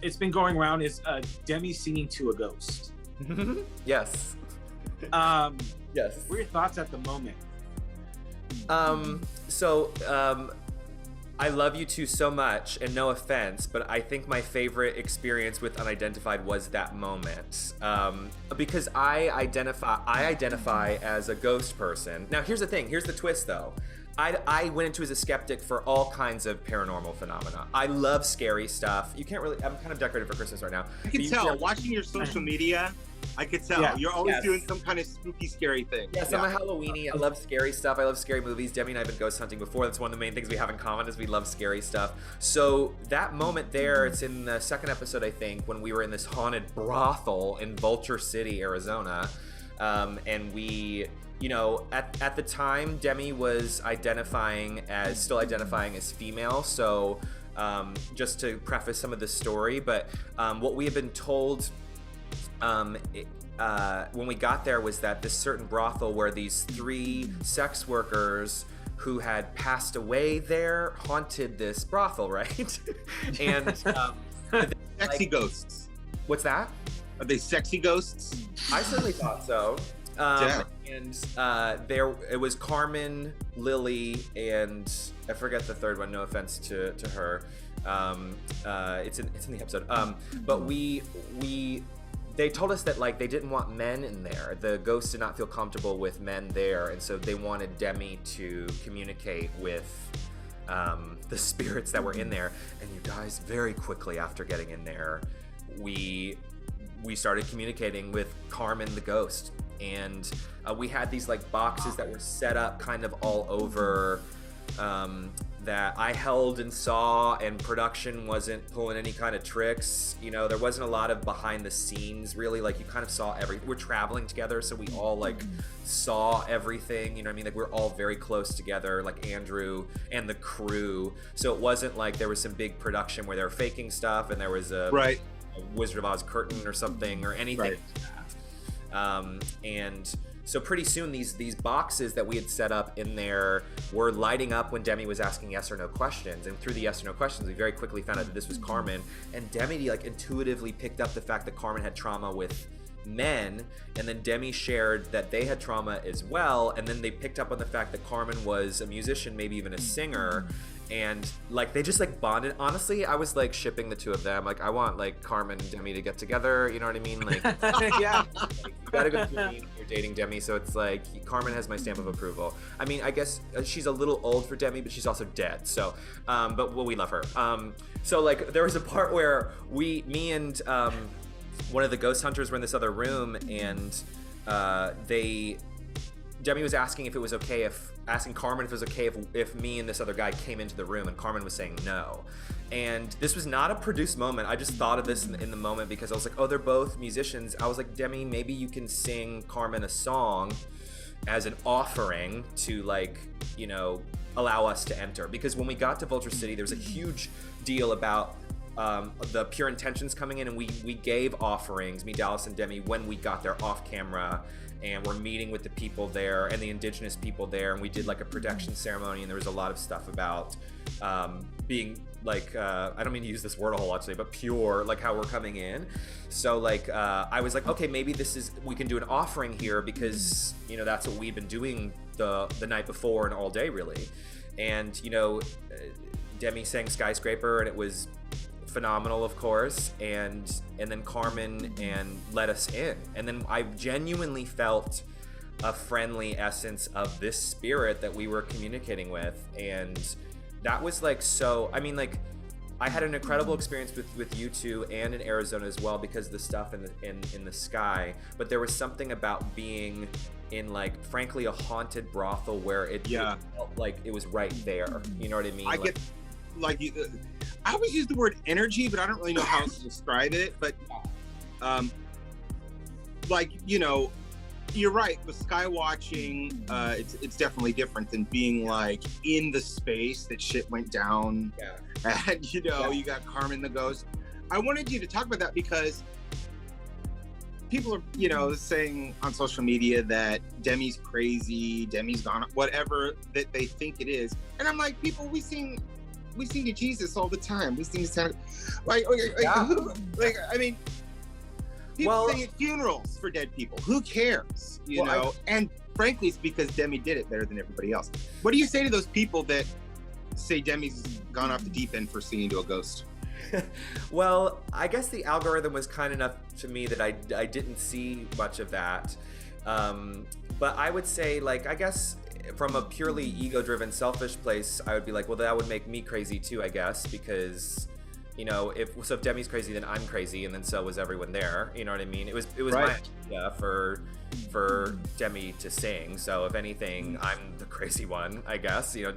it's been going around is Demi singing to a ghost. Yes. Yes. What are your thoughts at the moment? I love you two so much, and no offense, but I think my favorite experience with Unidentified was that moment. Because I identify as a ghost person. Now, here's the thing. Here's the twist, though. I went into as a skeptic for all kinds of paranormal phenomena. I love scary stuff. You can't really... I'm kind of decorated for Christmas right now. I can tell. Watching your social media, I could tell. Yeah. You're always doing some kind of spooky, scary thing. Yes, I'm a Halloweenie. I love scary stuff. I love scary movies. Demi and I have been ghost hunting before. That's one of the main things we have in common is we love scary stuff. So that moment there, it's in the second episode, I think, when we were in this haunted brothel in Vulture City, Arizona. And we... You know, at the time, Demi was still identifying as female. So just to preface some of the story, but what we have been told when we got there was that this certain brothel where these 3 sex workers who had passed away there haunted this brothel, right? And sexy ghosts. What's that? Are they sexy ghosts? I certainly thought so. And it was Carmen, Lily, and I forget the third one. No offense to her. It's in the episode. But they told us that like they didn't want men in there. The ghosts did not feel comfortable with men there, and so they wanted Demi to communicate with the spirits that were in there. And you guys, very quickly after getting in there, we started communicating with Carmen the ghost. And we had these like boxes that were set up kind of all over that I held and saw, and production wasn't pulling any kind of tricks. You know, there wasn't a lot of behind the scenes really. Like you kind of saw everything. We're traveling together, so we all like saw everything. You know what I mean? Like we're all very close together, like Andrew and the crew. So it wasn't like there was some big production where they were faking stuff and there was a Wizard of Oz curtain or something or anything. Right. And so pretty soon these boxes that we had set up in there were lighting up when Demi was asking yes or no questions. And through the yes or no questions, we very quickly found out that this was Carmen. And Demi like intuitively picked up the fact that Carmen had trauma with men, and then Demi shared that they had trauma as well. And then they picked up on the fact that Carmen was a musician, maybe even a singer. And like they just like bonded. Honestly, I was like shipping the two of them. Like I want like Carmen and Demi to get together. You know what I mean? Like yeah, like, you gotta go through me when you're dating Demi. So it's like Carmen has my stamp of approval. I mean, I guess she's a little old for Demi, but she's also dead. So, but we love her. So like there was a part where me and one of the ghost hunters were in this other room, and Demi was asking if it was okay asking Carmen if it was okay if me and this other guy came into the room, and Carmen was saying no. And this was not a produced moment. I just thought of this in the moment because I was like, oh, they're both musicians. I was like, Demi, maybe you can sing Carmen a song as an offering to like, you know, allow us to enter. Because when we got to Vulture City, there was a huge deal about the Pure Intentions coming in, and we gave offerings, me, Dallas, and Demi, when we got there off camera. And we're meeting with the people there and the indigenous people there, and we did like a protection ceremony, and there was a lot of stuff about being like I don't mean to use this word a whole lot today, but pure, like how we're coming in. So like I was like, okay, maybe we can do an offering here, because you know that's what we've been doing the night before and all day really. And you know Demi sang Skyscraper, and it was phenomenal, of course, and then Carmen and let us in, and then I genuinely felt a friendly essence of this spirit that we were communicating with, and that was like so. I mean, like I had an incredible experience with you two and in Arizona as well because of the stuff in the sky, but there was something about being in like frankly a haunted brothel where it felt like it was right there. You know what I mean? I get like I always use the word energy, but I don't really know how else to describe it. But, like, you know, you're right. With sky watching, it's definitely different than being like in the space that shit went down. Yeah. And, you know, you got Carmen the ghost. I wanted you to talk about that because people are, you know, saying on social media that Demi's crazy, Demi's gone, whatever that they think it is. And I'm like, people, we sing we sing to Jesus all the time. We sing to Santa. Like, I mean, people sing at funerals for dead people. Who cares? You know? And frankly, it's because Demi did it better than everybody else. What do you say to those people that say Demi's gone off the deep end for singing to a ghost? Well, I guess the algorithm was kind enough to me that I didn't see much of that. But I would say, like, I guess from a purely ego-driven, selfish place, I would be like, well, that would make me crazy too, I guess, because, you know, if Demi's crazy, then I'm crazy, and then so was everyone there. You know what I mean? It was my idea for Demi to sing. So if anything, I'm the crazy one, I guess. You know,